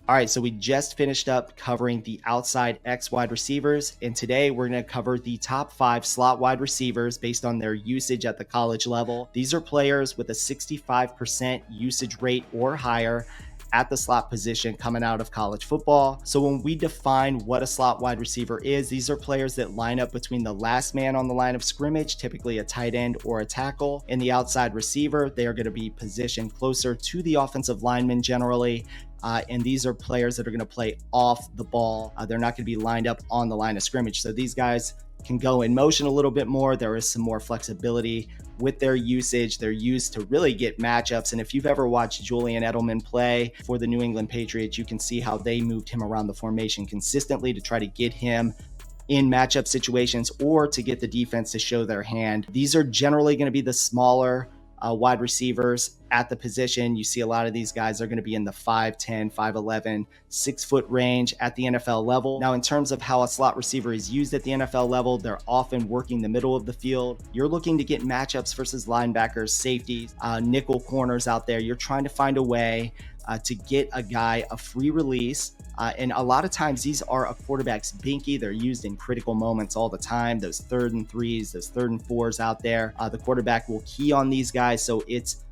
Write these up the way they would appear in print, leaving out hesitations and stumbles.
All right, so we just finished up covering the outside X wide receivers, and today we're going to cover the top 5 slot wide receivers based on their usage at the college level. These are players with a 65% usage rate or higher at the slot position coming out of college football. So when we define what a slot wide receiver is, these are players that line up between the last man on the line of scrimmage, typically a tight end or a tackle, and the outside receiver. They are going to be positioned closer to the offensive lineman generally. And these are players that are going to play off the ball. They're not going to be lined up on the line of scrimmage. So these guys can go in motion a little bit more. There is some more flexibility with their usage. They're used to really get matchups. And if you've ever watched Julian Edelman play for the New England Patriots, you can see how they moved him around the formation consistently to try to get him in matchup situations or to get the defense to show their hand. These are generally going to be the smaller wide receivers at the position. You see a lot of these guys are going to be in the 5'10", 5'11", 6-foot range at the NFL level. Now, in terms of how a slot receiver is used at the NFL level, they're often working the middle of the field. You're looking to get matchups versus linebackers, safeties, nickel corners out there. You're trying to find a way to get a guy a free release. And a lot of times these are a quarterback's binky. They're used in critical moments all the time. Those 3rd and 3s, those 3rd and 4s out there. The quarterback will key on these guys. So it's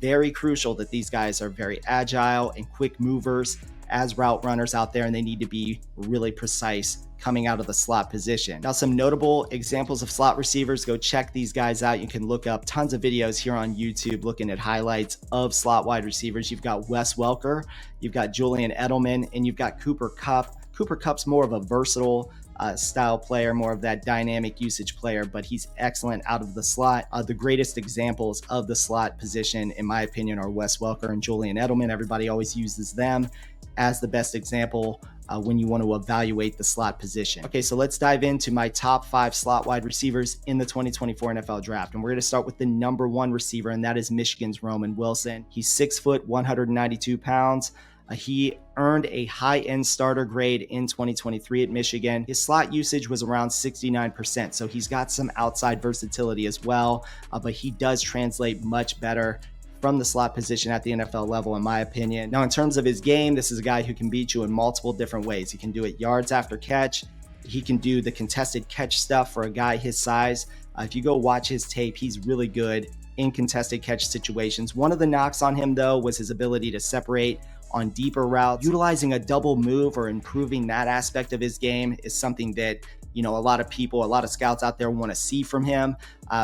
very crucial that these guys are very agile and quick movers as route runners out there, and they need to be really precise coming out of the slot position. Now, some notable examples of slot receivers, go check these guys out. You can look up tons of videos here on YouTube looking at highlights of slot wide receivers. You've got Wes Welker, you've got Julian Edelman, and you've got Cooper Kupp. Cooper Kupp's more of a versatile style player, more of that dynamic usage player, but he's excellent out of the slot. The greatest examples of the slot position, in my opinion, are Wes Welker and Julian Edelman. Everybody always uses them as the best example when you want to evaluate the slot position. Okay, so let's dive into my top 5 slot wide receivers in the 2024 NFL draft. And we're going to start with the number 1 receiver, and that is Michigan's Roman Wilson. He's 6 foot, 192 pounds. He earned a high-end starter grade in 2023 at Michigan. His slot usage was around 69%, so he's got some outside versatility as well, but he does translate much better from the slot position at the NFL level, in my opinion. Now, in terms of his game, this is a guy who can beat you in multiple different ways. He can do it yards after catch. He can do the contested catch stuff for a guy his size. If you go watch his tape, he's really good in contested catch situations. One of the knocks on him, though, was his ability to separate on deeper routes. Utilizing a double move or improving that aspect of his game is something that, you know, a lot of people, a lot of scouts out there want to see from him.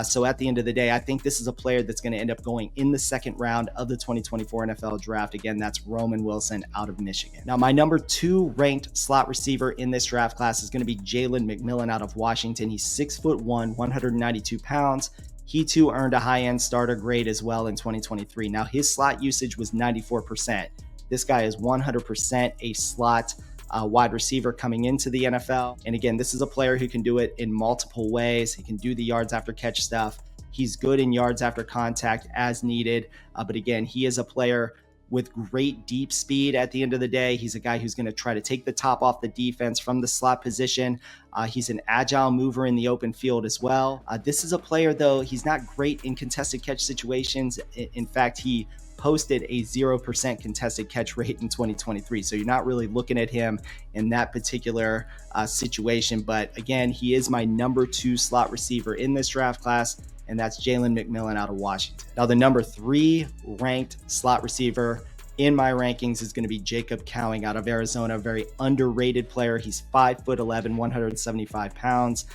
So at the end of the day, I think this is a player that's going to end up going in the 2nd round of the 2024 NFL draft. Again, that's Roman Wilson out of Michigan. Now, my number 2 ranked slot receiver in this draft class is going to be Jalen McMillan out of Washington. He's 6'1", 192 pounds. He too earned a high-end starter grade as well in 2023. Now, his slot usage was 94%. This guy is 100% a slot wide receiver coming into the NFL. And again, this is a player who can do it in multiple ways. He can do the yards after catch stuff. He's good in yards after contact as needed. But again, he is a player with great deep speed at the end of the day. He's a guy who's going to try to take the top off the defense from the slot position. He's an agile mover in the open field as well. This is a player, though, he's not great in contested catch situations. In fact, he posted a 0% contested catch rate in 2023. So you're not really looking at him in that particular situation. But again, he is my number 2 slot receiver in this draft class, and that's Jalen McMillan out of Washington. Now, the number 3 ranked slot receiver in my rankings is going to be Jacob Cowing out of Arizona, a very underrated player. He's 5'11", 175 pounds.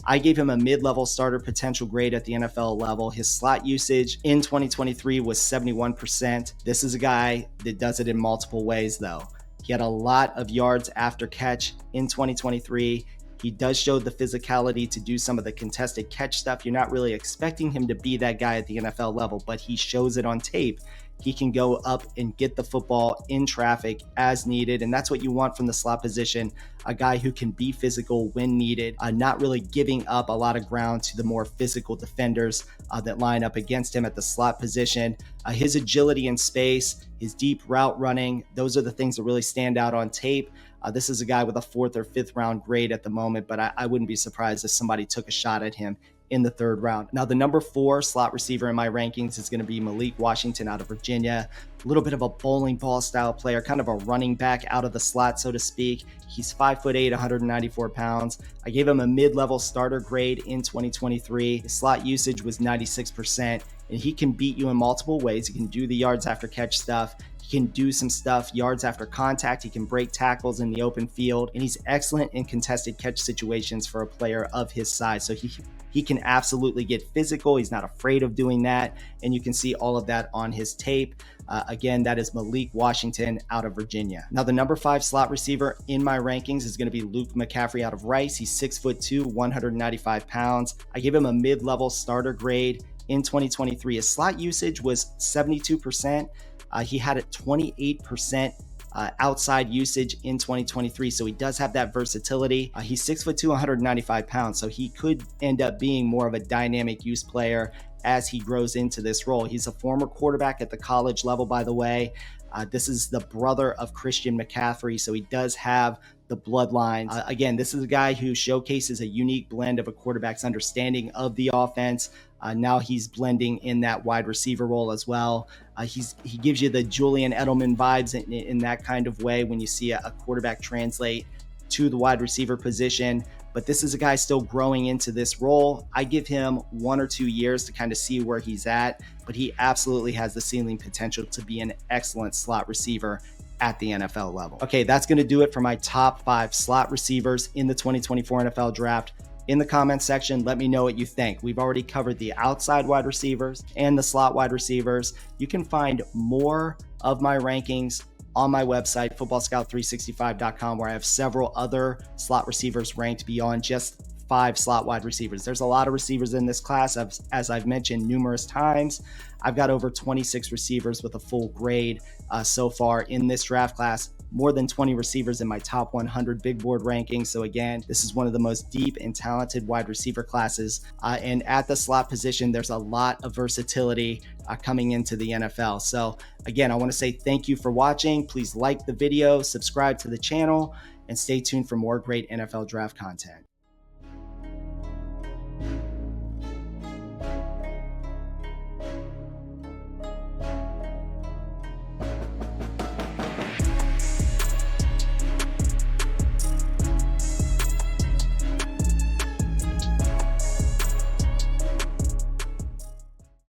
I gave him a mid-level starter potential grade at the NFL level. His slot usage in 2023 was 71%. This is a guy that does it in multiple ways, though. He had a lot of yards after catch in 2023. He does show the physicality to do some of the contested catch stuff. You're not really expecting him to be that guy at the NFL level, but he shows it on tape. He can go up and get the football in traffic as needed, and that's what you want from the slot position, a guy who can be physical when needed, not really giving up a lot of ground to the more physical defenders that line up against him at the slot position. His agility in space, his deep route running, those are the things that really stand out on tape. This is a guy with a 4th or 5th round grade at the moment, but I wouldn't be surprised if somebody took a shot at him in the 3rd round. Now, the number 4 slot receiver in my rankings is going to be Malik Washington out of Virginia. A little bit of a bowling ball style player, kind of a running back out of the slot, so to speak. He's 5'8", 194 pounds. I gave him a mid-level starter grade in 2023. His slot usage was 96%, and he can beat you in multiple ways. He can do the yards after catch stuff. He can do some stuff yards after contact. He can break tackles in the open field, and he's excellent in contested catch situations for a player of his size. So he can absolutely get physical. He's not afraid of doing that, and you can see all of that on his tape. Again, that is Malik Washington out of Virginia. Now, the number 5 slot receiver in my rankings is going to be McCaffrey out of Rice. He's 6'2", 195 pounds. I gave him a mid-level starter grade in 2023. His slot usage was 72%. He had a 28% outside usage in 2023, so he does have that versatility. He's 6'2", 195 pounds, so he could end up being more of a dynamic use player as he grows into this role. He's a former quarterback at the college level, by the way. This is the brother of Christian McCaffrey, so he does have the bloodlines. Again, this is a guy who showcases a unique blend of a quarterback's understanding of the offense. Now he's blending in that wide receiver role as well. He gives you the Julian Edelman vibes in that kind of way when you see a quarterback translate to the wide receiver position. But this is a guy still growing into this role. I give him 1 or 2 years to kind of see where he's at, but he absolutely has the ceiling potential to be an excellent slot receiver at the NFL level. Okay, that's going to do it for my top 5 slot receivers in the 2024 NFL Draft. In the comments section, let me know what you think. We've already covered the outside wide receivers and the slot wide receivers. You can find more of my rankings on my website, footballscout365.com, where I have several other slot receivers ranked beyond just 5 slot wide receivers. There's a lot of receivers in this class, as I've mentioned numerous times. I've got over 26 receivers with a full grade so far in this draft class. More than 20 receivers in my top 100 big board rankings. So again, this is one of the most deep and talented wide receiver classes. And at the slot position, there's a lot of versatility coming into the NFL. So again, I want to say thank you for watching. Please like the video, subscribe to the channel, and stay tuned for more great NFL draft content.